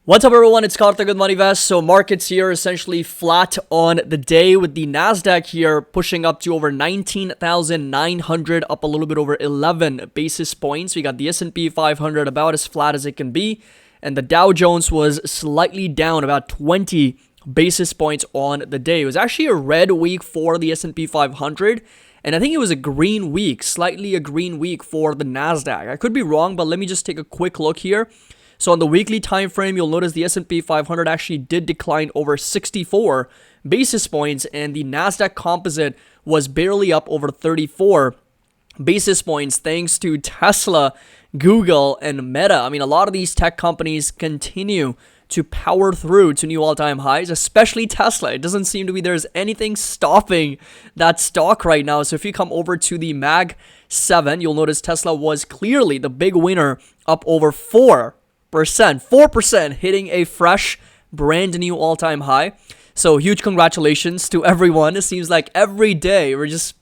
What's up, everyone? It's Karthik with Moneyvest. So markets here essentially flat on the day, with the Nasdaq here pushing up to over 19,900, up a little bit over 11 basis points. We got the S&P 500 about as flat as it can be, and the Dow Jones was slightly down about 20 basis points on the day. It was actually a red week for the S&P 500, and I think it was a green week, slightly a green week for the Nasdaq. I could be wrong, but let me just take a quick look here. So on the weekly time frame, you'll notice the S&P 500 actually did decline over 64 basis points, and the Nasdaq Composite was barely up over 34 basis points thanks to Tesla, Google, and Meta. I mean, a lot of these tech companies continue to power through to new all-time highs, especially Tesla. It doesn't seem to be there's anything stopping that stock right now. So if you come over to the Mag 7, you'll notice Tesla was clearly the big winner, up over 4%, hitting a fresh, brand new all-time high. So huge congratulations to everyone. It seems like every day we're just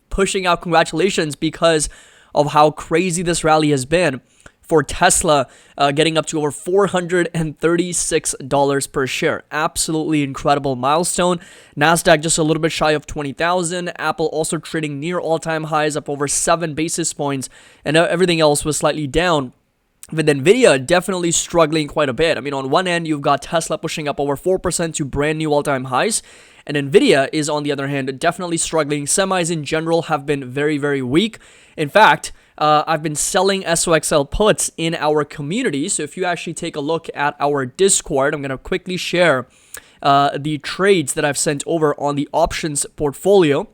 pushing out congratulations because of how crazy this rally has been for Tesla, getting up to over $436 per share. Absolutely incredible milestone. Nasdaq just a little bit shy of 20,000. Apple also trading near all-time highs, up over 7 basis points, and everything else was slightly down, with Nvidia definitely struggling quite a bit. I mean, on one end, you've got Tesla pushing up over 4% to brand new all-time highs, and Nvidia is, on the other hand, definitely struggling. Semis in general have been very, very weak. In fact, I've been selling SOXL puts in our community. So if you actually take a look at our Discord, I'm going to quickly share the trades that I've sent over on the options portfolio.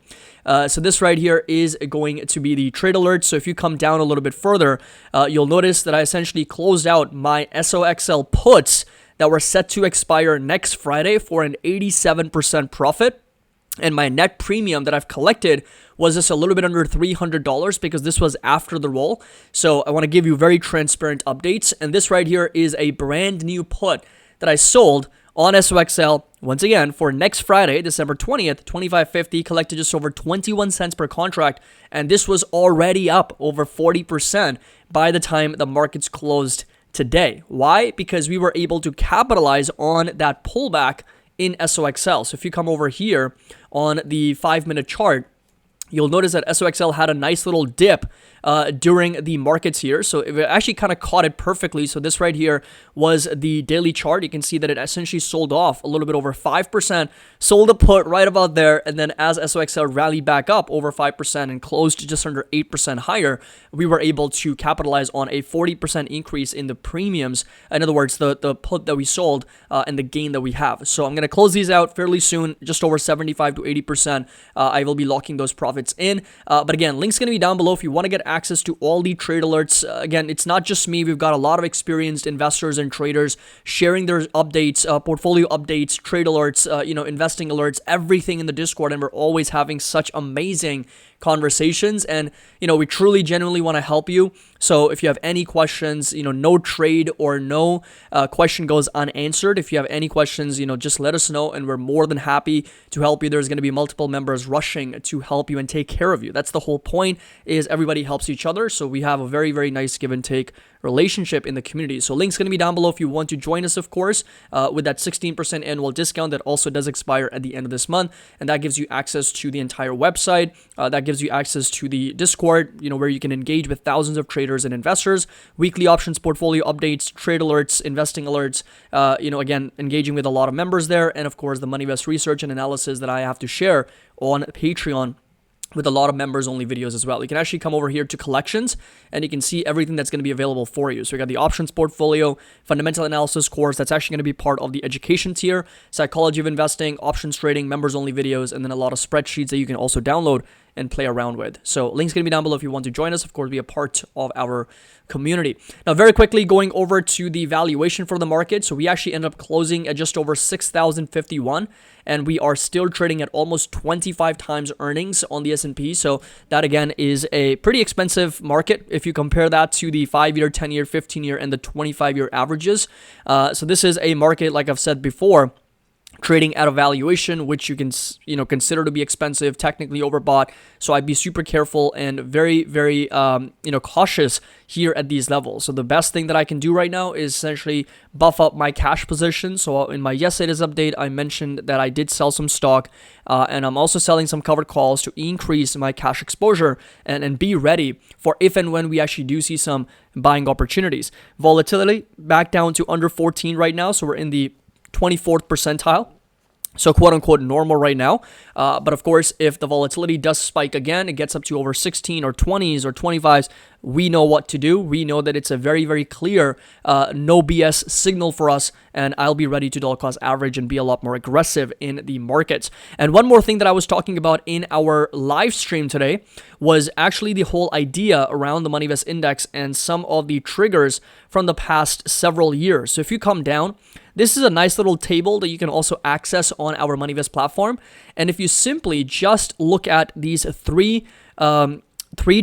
So this right here is going to be the trade alert. So if you come down a little bit further, you'll notice that I essentially closed out my SOXL puts that were set to expire next Friday for an 87% profit. And my net premium that I've collected was just a little bit under $300 because this was after the roll. So I want to give you very transparent updates. And this right here is a brand new put that I sold on SOXL, once again, for next Friday, December 20th, 25.50, collected just over 21 cents per contract, and this was already up over 40% by the time the markets closed today. Why? Because we were able to capitalize on that pullback in SOXL. So if you come over here on the 5-minute chart, you'll notice that SOXL had a nice little dip during the markets here. So it actually kind of caught it perfectly. So this right here was the daily chart. You can see that it essentially sold off a little bit over 5%, sold a put right about there. And then as SOXL rallied back up over 5% and closed just under 8% higher, we were able to capitalize on a 40% increase in the premiums. In other words, the put that we sold and the gain that we have. So I'm going to close these out fairly soon, just over 75 to 80%. I will be locking those profits in. But again, link's going to be down below if you want to get access to all the trade alerts. Again, it's not just me. We've got a lot of experienced investors and traders sharing their updates, portfolio updates, trade alerts, investing alerts, everything in the Discord, and we're always having such amazing conversations, and we truly genuinely want to help you. So if you have any questions, no trade or no question goes unanswered. If you have any questions, just let us know, and we're more than happy to help you. There's going to be multiple members rushing to help you and take care of you. That's the whole point, is everybody helps each other. So we have a very, very nice give and take relationship in the community. So link's going to be down below if you want to join us, of course, with that 16% annual discount that also does expire at the end of this month, and that gives you access to the entire website. That gives you access to the Discord, where you can engage with thousands of traders and investors, weekly options portfolio updates, trade alerts, investing alerts, again, engaging with a lot of members there, and of course the Moneyvest research and analysis that I have to share on Patreon with a lot of members only videos as well. You can actually come over here to collections and you can see everything that's going to be available for you. So we got the options portfolio, fundamental analysis course that's actually going to be part of the education tier, psychology of investing, options trading, members only videos, and then a lot of spreadsheets that you can also download and play around with. So link's going to be down below if you want to join us, of course, be a part of our community. Now, very quickly going over to the valuation for the market. So we actually ended up closing at just over 6,051, and we are still trading at almost 25 times earnings on the S&P. So that again is a pretty expensive market if you compare that to the 5-year, 10-year, 15-year, and the 25-year averages. So this is a market, like I've said before, trading at a valuation which you can consider to be expensive, technically overbought. So I'd be super careful and very cautious here at these levels. So the best thing that I can do right now is essentially buff up my cash position. So in my yesterday's update, I mentioned that I did sell some stock, and I'm also selling some covered calls to increase my cash exposure and be ready for if and when we actually do see some buying opportunities. Volatility back down to under 14 right now, so we're in the 24th percentile. So quote unquote normal right now. But of course, if the volatility does spike again, it gets up to over 16 or 20s or 25s, we know what to do. We know that it's a very clear no BS signal for us, and I'll be ready to dollar cost average and be a lot more aggressive in the markets. And one more thing that I was talking about in our live stream today was actually the whole idea around the Moneyvest index and some of the triggers from the past several years. So if you come down, this is a nice little table that you can also access on our Moneyvest platform. And if you simply just look at these three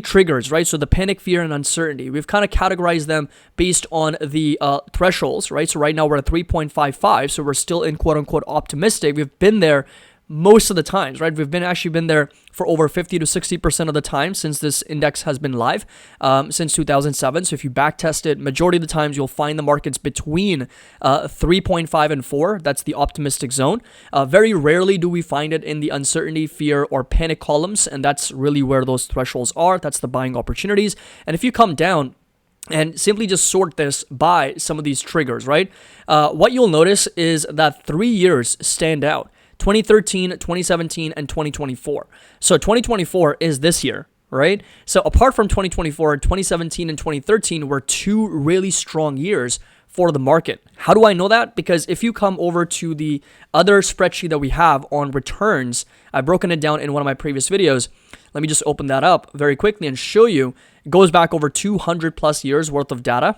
triggers, right? So the panic, fear, and uncertainty. We've kind of categorized them based on the thresholds, right? So right now we're at 3.55, so we're still in quote unquote optimistic. We've been there most of the times, right? We've been there for over 50 to 60% of the time since this index has been live since 2007. So if you back test it, majority of the times you'll find the markets between 3.5 and 4. That's the optimistic zone. Very rarely do we find it in the uncertainty, fear, or panic columns, and that's really where those thresholds are. That's the buying opportunities. And if you come down and simply just sort this by some of these triggers, right? What you'll notice is that 3 years stand out. 2013, 2017, and 2024. So 2024 is this year, right? So apart from 2024, 2017 and 2013 were two really strong years for the market. How do I know that? Because if you come over to the other spreadsheet that we have on returns, I've broken it down in one of my previous videos. Let me just open that up very quickly and show you. It goes back over 200 plus years worth of data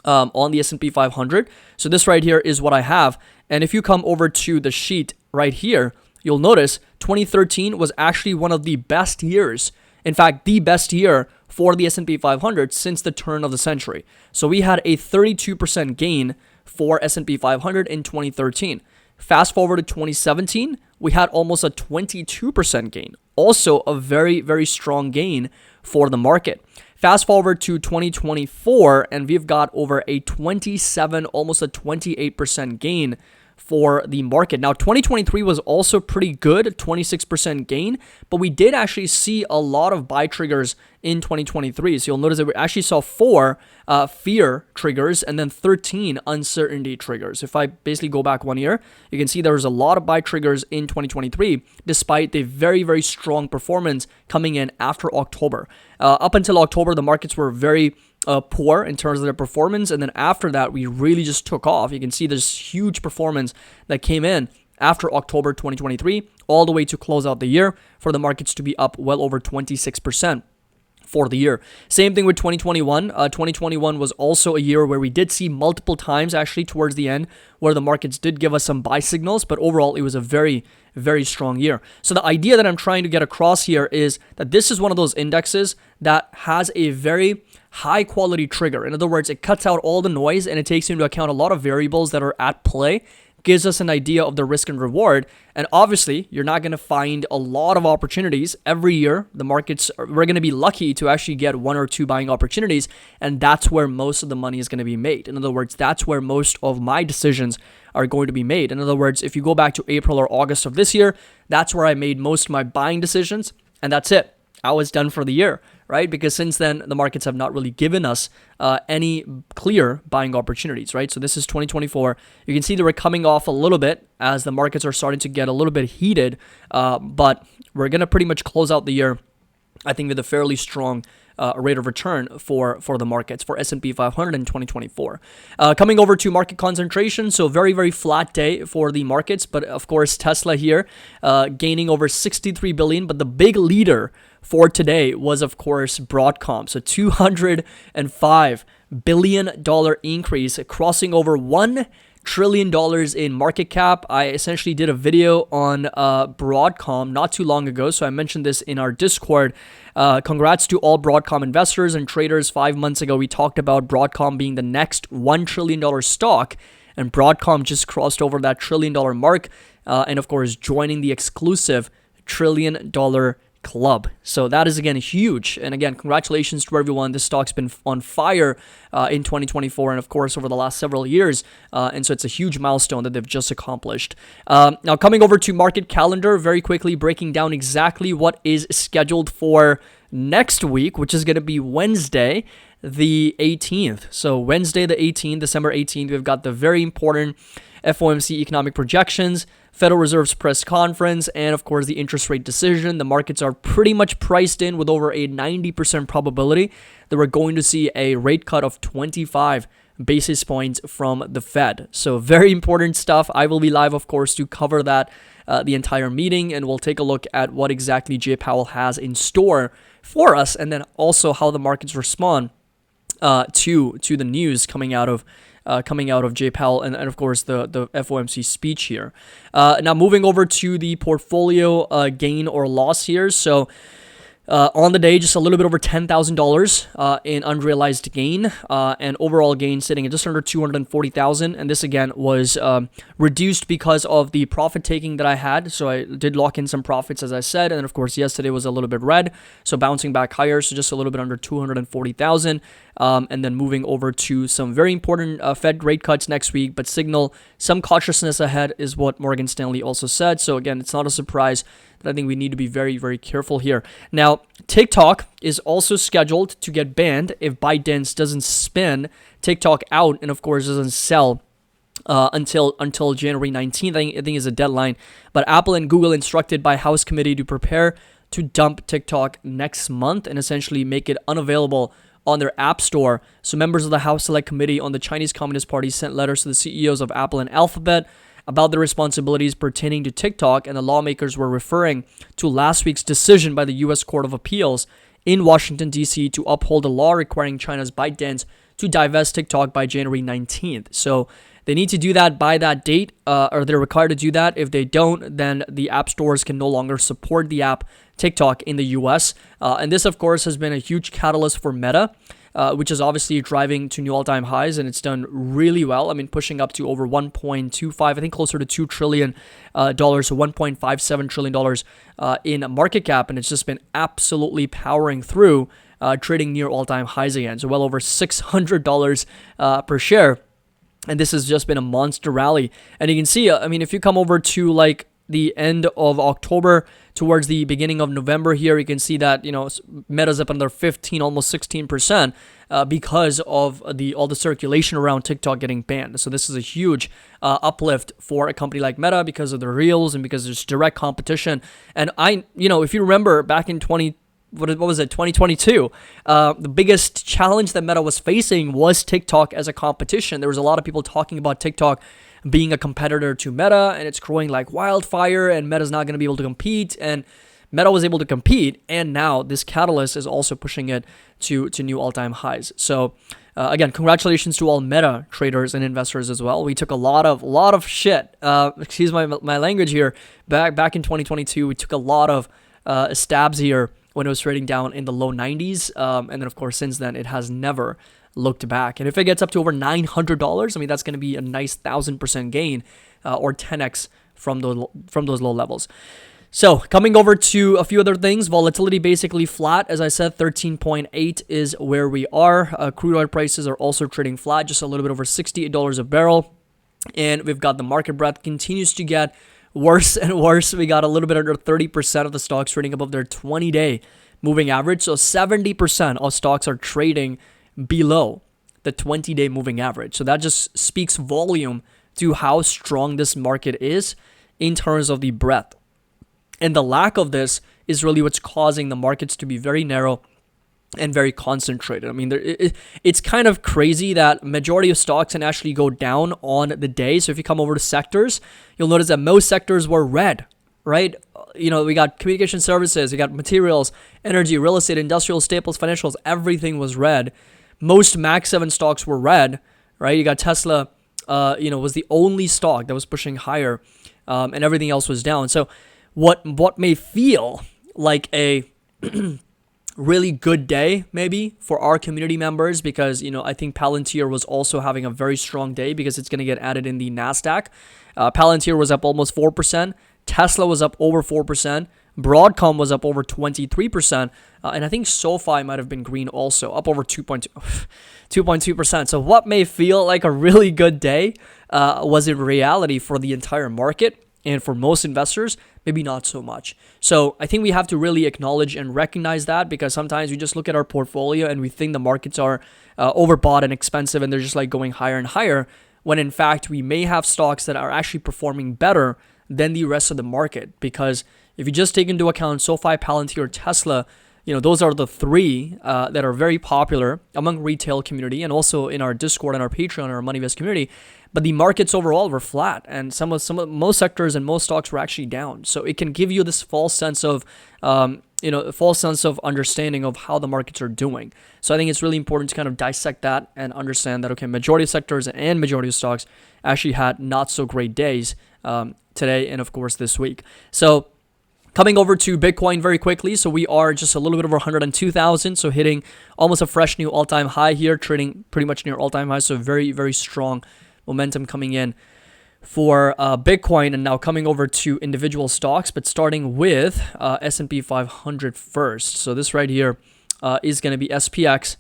on the S&P 500. So this right here is what I have. And if you come over to the sheet right here, you'll notice 2013 was actually one of the best years. In fact, the best year for the S&P 500 since the turn of the century. So we had a 32% gain for S&P 500 in 2013. Fast forward to 2017, we had almost a 22% gain. Also a very strong gain for the market. Fast forward to 2024, and we've got over a 27, almost a 28% gain for the market. Now, 2023 was also pretty good, 26% gain, but we did actually see a lot of buy triggers in 2023. So you'll notice that we actually saw 4 fear triggers and then 13 uncertainty triggers. If I basically go back 1 year, you can see there was a lot of buy triggers in 2023, despite the very strong performance coming in after October. Up until October, the markets were very poor in terms of their performance, and then after that we really just took off. You can see this huge performance that came in after October 2023 all the way to close out the year for the markets to be up well over 26% for the year. Same thing with 2021. 2021 was also a year where we did see multiple times actually towards the end where the markets did give us some buy signals, but overall it was a very strong year. So the idea that I'm trying to get across here is that this is one of those indexes that has a very high quality trigger. In other words, it cuts out all the noise and it takes into account a lot of variables that are at play, gives us an idea of the risk and reward. And obviously, you're not going to find a lot of opportunities every year. The markets, we're going to be lucky to actually get 1 or 2 buying opportunities, and that's where most of the money is going to be made. In other words, that's where most of my decisions are going to be made. In other words, if you go back to April or August of this year, that's where I made most of my buying decisions, and that's it. I was done for the year, right? Because since then, the markets have not really given us any clear buying opportunities, right? So this is 2024. You can see that we're coming off a little bit as the markets are starting to get a little bit heated, but we're going to pretty much close out the year, I think, with a fairly strong rate of return for the markets, for S&P 500 in 2024. Coming over to market concentration, so very flat day for the markets, but of course Tesla here gaining over 63 billion, but the big leader for today was of course Broadcom. So $205 billion increase, crossing over $1 trillion in market cap. I essentially did a video on Broadcom not too long ago, so I mentioned this in our Discord. Congrats to all Broadcom investors and traders. 5 months ago, we talked about Broadcom being the next $1 trillion stock, and Broadcom just crossed over that $1 trillion mark, and of course joining the exclusive $1 trillion club. So that is again huge, and again, congratulations to everyone. This stock's been on fire in 2024 and of course over the last several years, and so it's a huge milestone that they've just accomplished. Now coming over to market calendar, very quickly breaking down exactly what is scheduled for next week, which is going to be Wednesday the 18th. So Wednesday the 18th, December 18th, we've got the very important FOMC economic projections, Federal Reserve's press conference, and of course the interest rate decision. The markets are pretty much priced in with over a 90% probability that we're going to see a rate cut of 25 basis points from the Fed. So very important stuff. I will be live, of course, to cover that the entire meeting, and we'll take a look at what exactly Jay Powell has in store for us, and then also how the markets respond to the news coming out of Jay Powell and of course the FOMC speech here. Now moving over to the portfolio gain or loss here. So on the day, just a little bit over $10,000 in unrealized gain, and overall gain sitting at just under $240,000. And this again was reduced because of the profit taking that I had. So I did lock in some profits, as I said, and of course yesterday was a little bit red, so bouncing back higher, so just a little bit under $240,000. And then moving over to some very important Fed rate cuts next week, but signal some cautiousness ahead is what Morgan Stanley also said. So again, it's not a surprise that I think we need to be very, very careful here. Now, TikTok is also scheduled to get banned if ByteDance doesn't spin TikTok out and of course doesn't sell until January 19th, I think is a deadline. But Apple and Google instructed by House Committee to prepare to dump TikTok next month and essentially make it unavailable on their app store. So members of the House Select Committee on the Chinese Communist Party sent letters to the CEOs of Apple and Alphabet about the responsibilities pertaining to TikTok, and the lawmakers were referring to last week's decision by the U.S. Court of Appeals in Washington, D.C. to uphold a law requiring China's ByteDance to divest TikTok by January 19th. So they need to do that by that date, or they're required to do that. If they don't, then the app stores can no longer support the app TikTok in the U.S. And this, of course, has been a huge catalyst for Meta, which is obviously driving to new all-time highs, and it's done really well. I mean, pushing up to over 1.25, I think closer to $2 trillion, so $1.57 trillion in market cap, and it's just been absolutely powering through, trading near all-time highs again, so well over $600 per share. And this has just been a monster rally. And you can see, I mean, if you come over to like the end of October towards the beginning of November here, you can see that, you know, Meta's up another 15, almost 16%, because of all the circulation around TikTok getting banned. So this is a huge uplift for a company like Meta because of the Reels and because there's direct competition. And if you remember back in 2022, the biggest challenge that Meta was facing was TikTok as a competition. There was a lot of people talking about TikTok being a competitor to Meta, and it's growing like wildfire, and Meta's not going to be able to compete, and Meta was able to compete, and now this catalyst is also pushing it to new all-time highs. So again, congratulations to all Meta traders and investors as well. We took a lot of shit, excuse my language here, back in 2022. We took a lot of stabs here when it was trading down in the low 90s, and then of course since then it has never looked back. And if it gets up to over $900, I mean, that's going to be a nice 1,000% gain, or 10x from those low levels. So coming over to a few other things, volatility basically flat. As I said, 13.8 is where we are. Crude oil prices are also trading flat, just a little bit over $68 a barrel. And we've got the market breadth continues to get worse and worse. We got a little bit under 30% of the stocks trading above their 20-day moving average. So 70% of stocks are trading below the 20-day moving average. So that just speaks volume to how strong this market is in terms of the breadth. And the lack of this is really what's causing the markets to be very narrow and very concentrated. I mean, it's kind of crazy that majority of stocks can actually go down on the day. So if you come over to sectors, you'll notice that most sectors were red, right? You know, we got communication services, we got materials, energy, real estate, industrial, staples, financials, everything was red. Most Max 7 stocks were red, right? You got Tesla, was the only stock that was pushing higher, and everything else was down. So what may feel like a really good day maybe for our community members, because I think Palantir was also having a very strong day because it's going to get added in the NASDAQ. Palantir was up almost 4%. Tesla was up over 4%. Broadcom was up over 23%. And I think SoFi might have been green also, up over 2.2%. So what may feel like a really good day was in reality for the entire market. And for most investors, maybe not so much. So I think we have to really acknowledge and recognize that, because sometimes we just look at our portfolio and we think the markets are overbought and expensive and they're just like going higher and higher, when in fact we may have stocks that are actually performing better than the rest of the market. Because if you just take into account SoFi, Palantir, Tesla, those are the three that are very popular among retail community and also in our Discord and our Patreon and our Moneyvest community. But the markets overall were flat, and most sectors and most stocks were actually down. So it can give you this false sense of understanding of how the markets are doing. So I think it's really important to kind of dissect that and understand that, okay, majority of sectors and majority of stocks actually had not so great days today and of course this week. So coming over to Bitcoin very quickly. So we are just a little bit over 102,000. So hitting almost a fresh new all-time high here, trading pretty much near all-time high. So very, very strong momentum coming in for Bitcoin. And now coming over to individual stocks, but starting with S&P 500 first. So this right here is going to be SPX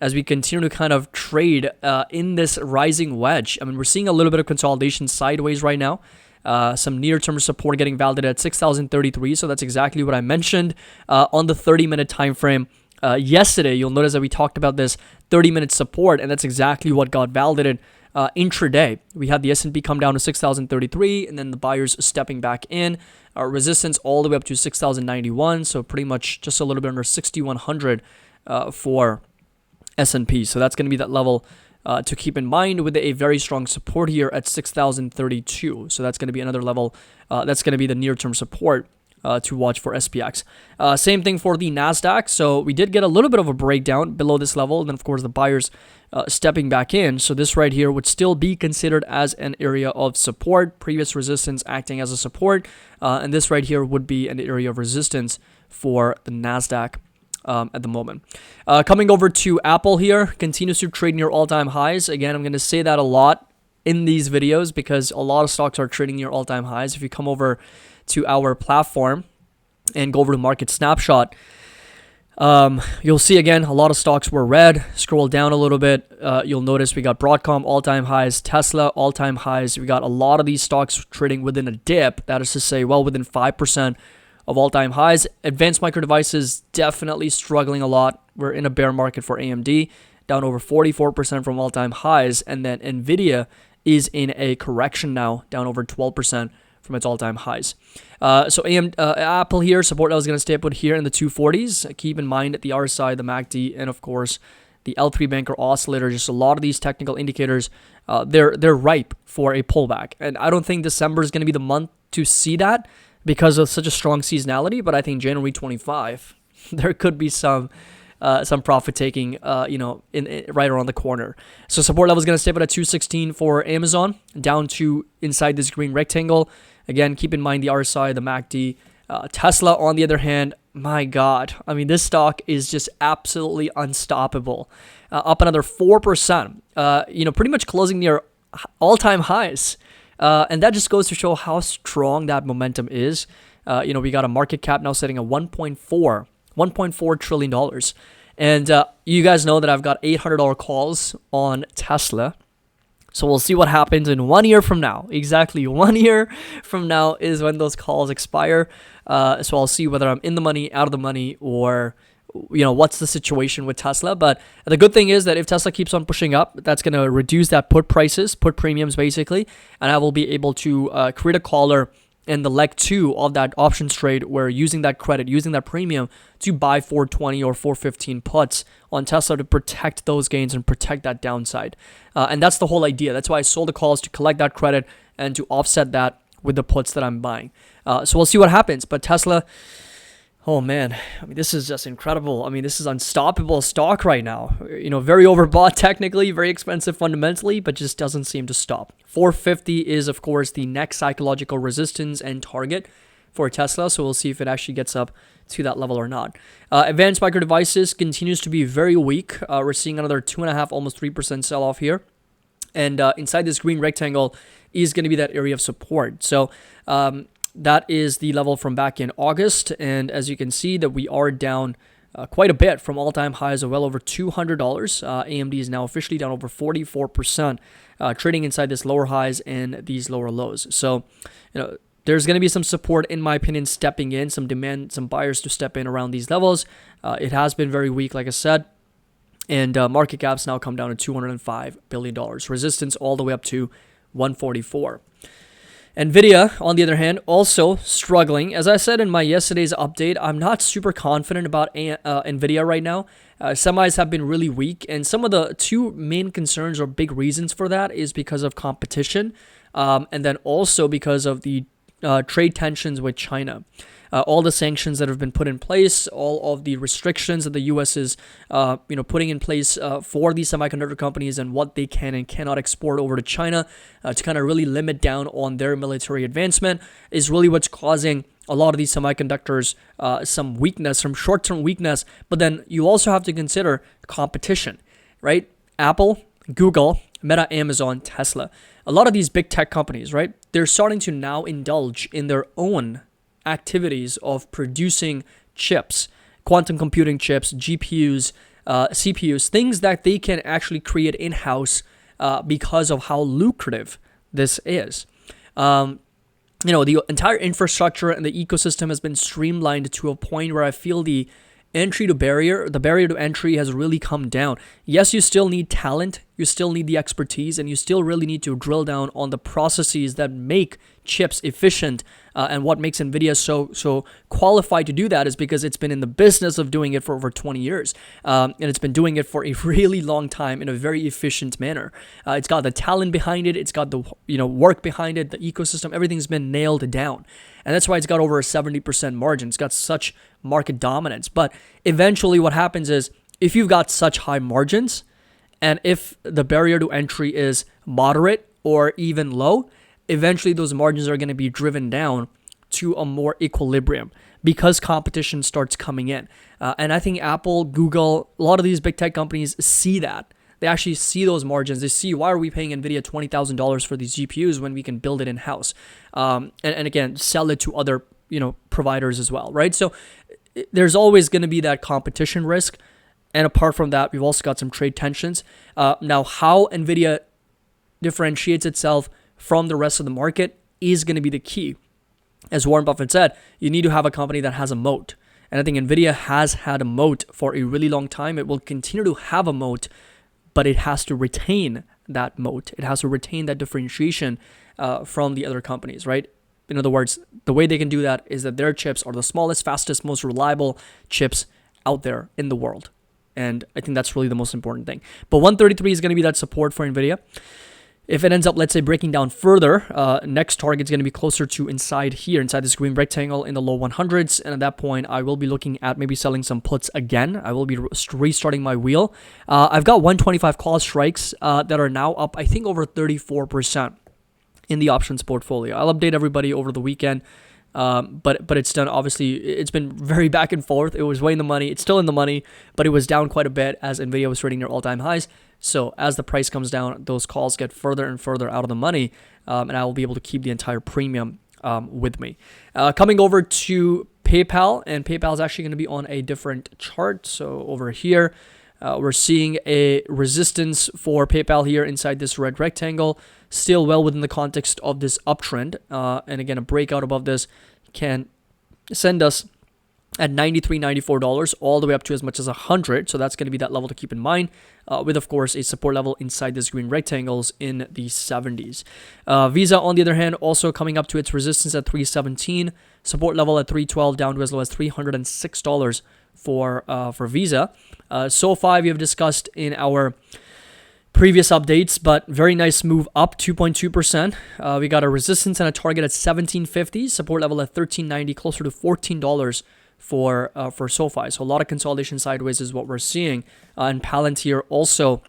as we continue to kind of trade in this rising wedge. I mean, we're seeing a little bit of consolidation sideways right now. Some near-term support getting validated at 6,033. So that's exactly what I mentioned on the 30-minute time frame. Yesterday, you'll notice that we talked about this 30-minute support, and that's exactly what got validated intraday. We had the S&P come down to 6,033, and then the buyers stepping back in. Resistance all the way up to 6,091, so pretty much just a little bit under 6,100 for S&P. So that's going to be that level to keep in mind, with a very strong support here at 6,032. So that's going to be another level. That's going to be the near-term support to watch for SPX. Same thing for the NASDAQ. So we did get a little bit of a breakdown below this level. And then, of course, the buyers stepping back in. So this right here would still be considered as an area of support. Previous resistance acting as a support. And this right here would be an area of resistance for the NASDAQ at the moment. Coming over to Apple here, continues to trade near all-time highs. Again, I'm going to say that a lot in these videos because a lot of stocks are trading near all-time highs. If you come over to our platform and go over to Market Snapshot, you'll see again a lot of stocks were red. Scroll down a little bit, you'll notice we got Broadcom all-time highs, Tesla all-time highs. We got a lot of these stocks trading within a dip, that is to say well within 5% of all-time highs. Advanced Micro Devices definitely struggling a lot. We're in a bear market for AMD, down over 44% from all-time highs, and then Nvidia is in a correction now, down over 12% from its all-time highs. So Apple here, support that was going to stay put here in the 240s. Keep in mind the RSI, the MACD, and of course the L3 banker oscillator. Just a lot of these technical indicators, they're ripe for a pullback. And I don't think December is going to be the month to see that because of such a strong seasonality. But I think January 25, there could be some profit taking, right around the corner. So support level is going to stay up at 216 for Amazon, down to inside this green rectangle. Again, keep in mind the RSI, the MACD. Tesla, on the other hand, my God, I mean, this stock is just absolutely unstoppable. Up another 4%, pretty much closing near all-time highs. And that just goes to show how strong that momentum is. We got a market cap now sitting at $1.4 trillion. And you guys know that I've got $800 calls on Tesla. So we'll see what happens in 1 year from now. Exactly 1 year from now is when those calls expire. So I'll see whether I'm in the money, out of the money, or what's the situation with Tesla. But the good thing is that if Tesla keeps on pushing up, that's going to reduce that put premiums basically. And I will be able to create a caller in the leg 2 of that options trade, where using that credit, using that premium to buy 420 or 415 puts on Tesla to protect those gains and protect that downside. And that's the whole idea. That's why I sold the calls, to collect that credit and to offset that with the puts that I'm buying. So we'll see what happens. But Tesla, oh man, I mean, this is just incredible. I mean, this is unstoppable stock right now. Very overbought technically, very expensive fundamentally, but just doesn't seem to stop. 450 is, of course, the next psychological resistance and target for Tesla. So we'll see if it actually gets up to that level or not. Advanced micro devices continues to be very weak. We're seeing another 2.5, almost 3% sell off here. And inside this green rectangle is going to be that area of support. So that is the level from back in August. And as you can see that we are down quite a bit from all-time highs of well over $200. AMD is now officially down over 44%, trading inside this lower highs and these lower lows. So, there's going to be some support, in my opinion, stepping in, some demand, some buyers to step in around these levels. It has been very weak, like I said. And market cap's now come down to $205 billion. Resistance all the way up to 144. Nvidia, on the other hand, also struggling. As I said in my yesterday's update, I'm not super confident about Nvidia right now. Semis have been really weak, and some of the two main concerns or big reasons for that is because of competition, and then also because of the trade tensions with China. All the sanctions that have been put in place, all of the restrictions that the U.S. is, putting in place for these semiconductor companies and what they can and cannot export over to China to kind of really limit down on their military advancement is really what's causing a lot of these semiconductors some weakness, some short-term weakness. But then you also have to consider competition, right? Apple, Google, Meta, Amazon, Tesla. A lot of these big tech companies, right? They're starting to now indulge in their own activities of producing chips, quantum computing chips, GPUs, CPUs, things that they can actually create in-house because of how lucrative this is. The entire infrastructure and the ecosystem has been streamlined to a point where I feel the barrier to entry has really come down. Yes, you still need talent, you still need the expertise, and you still really need to drill down on the processes that make chips efficient. And what makes NVIDIA so qualified to do that is because it's been in the business of doing it for over 20 years. And it's been doing it for a really long time in a very efficient manner. It's got the talent behind it. It's got the work behind it. The ecosystem, everything's been nailed down. And that's why it's got over a 70% margin. It's got such market dominance. But eventually what happens is if you've got such high margins and if the barrier to entry is moderate or even low, eventually those margins are going to be driven down to a more equilibrium because competition starts coming in. And I think Apple, Google, a lot of these big tech companies see that. They actually see those margins. They see, why are we paying NVIDIA $20,000 for these GPUs when we can build it in-house? And again, sell it to other providers as well, right? So there's always going to be that competition risk. And apart from that, we've also got some trade tensions. Now, how NVIDIA differentiates itself from the rest of the market is going to be the key. As Warren Buffett said, you need to have a company that has a moat. And I think NVIDIA has had a moat for a really long time. It will continue to have a moat, but it has to retain that moat. It has to retain that differentiation from the other companies, right? In other words, the way they can do that is that their chips are the smallest, fastest, most reliable chips out there in the world. And I think that's really the most important thing. But 133 is going to be that support for NVIDIA. If it ends up, let's say, breaking down further, next target is going to be closer to inside this green rectangle in the low 100s. And at that point, I will be looking at maybe selling some puts again. I will be restarting my wheel. I've got 125 call strikes that are now up, I think, over 34% in the options portfolio. I'll update everybody over the weekend. But it's done, obviously, it's been very back and forth. It was way in the money. It's still in the money, but it was down quite a bit as NVIDIA was trading near all-time highs. So as the price comes down, those calls get further and further out of the money, and I will be able to keep the entire premium with me. Coming over to PayPal, and PayPal is actually going to be on a different chart. So over here, we're seeing a resistance for PayPal here inside this red rectangle, still well within the context of this uptrend. And again, a breakout above this can send us at $93, $94 all the way up to as much as $100. So that's going to be that level to keep in mind, with, of course, a support level inside this green rectangles in the 70s. Visa, on the other hand, also coming up to its resistance at $317, support level at $312, down to as low as $306 for Visa. SoFi we have discussed in our previous updates, but very nice move up 2.2%. We got a resistance and a target at $17.50, support level at $13.90, closer to $14 for SoFi. So a lot of consolidation sideways is what we're seeing. And Palantir also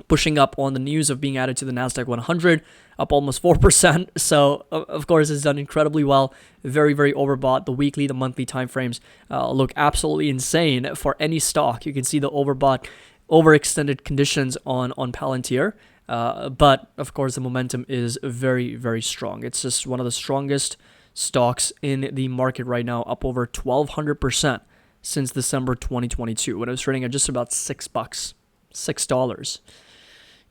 pushing up on the news of being added to the Nasdaq 100, up almost 4%. So of course it's done incredibly well. Very, very overbought. The weekly, the monthly timeframes look absolutely insane for any stock. You can see the overbought, overextended conditions on Palantir. But of course the momentum is very, very strong. It's just one of the strongest stocks in the market right now, up over 1,200% since December 2022, when it was trading at just about $6.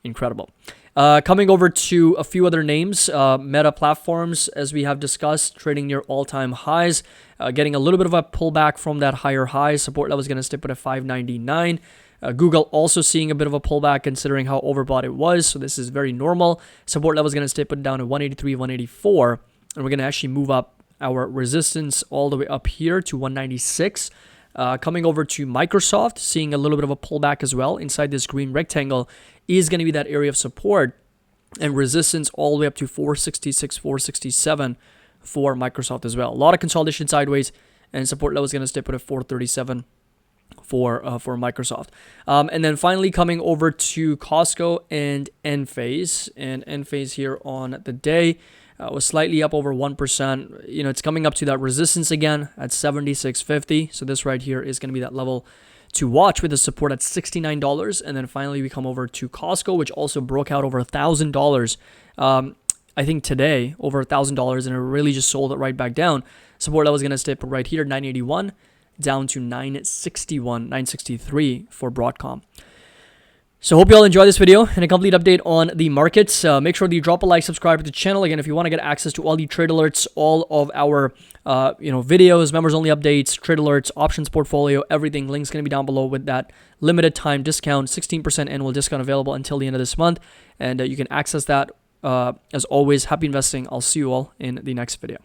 Incredible. Coming over to a few other names, Meta Platforms, as we have discussed, trading near all-time highs, getting a little bit of a pullback from that higher high. Support level is going to stick at $5.99. Google also seeing a bit of a pullback considering how overbought it was, so this is very normal. Support level is going to stay put down at 183, 184, and we're going to actually move up our resistance all the way up here to 196. Coming over to Microsoft, seeing a little bit of a pullback as well. Inside this green rectangle is going to be that area of support and resistance all the way up to 466, 467 for Microsoft as well. A lot of consolidation sideways, and support level is going to stay put at 437 for Microsoft. And then finally coming over to Costco and Enphase. And Enphase here on the day was slightly up over 1%. You know, it's coming up to that resistance again at 76.50. So this right here is going to be that level to watch with the support at $69. And then finally we come over to Costco, which also broke out over $1,000. I think today, over $1,000, and it really just sold it right back down. Support level is going to stay right here, 981, down to 961, 963 for Broadcom. So hope you all enjoy this video and a complete update on the markets. Make sure that you drop a like, subscribe to the channel. Again, if you want to get access to all the trade alerts, all of our videos, members only updates, trade alerts, options portfolio, everything, links going to be down below with that limited time discount, 16% annual discount available until the end of this month. And you can access that. As always, happy investing. I'll see you all in the next video.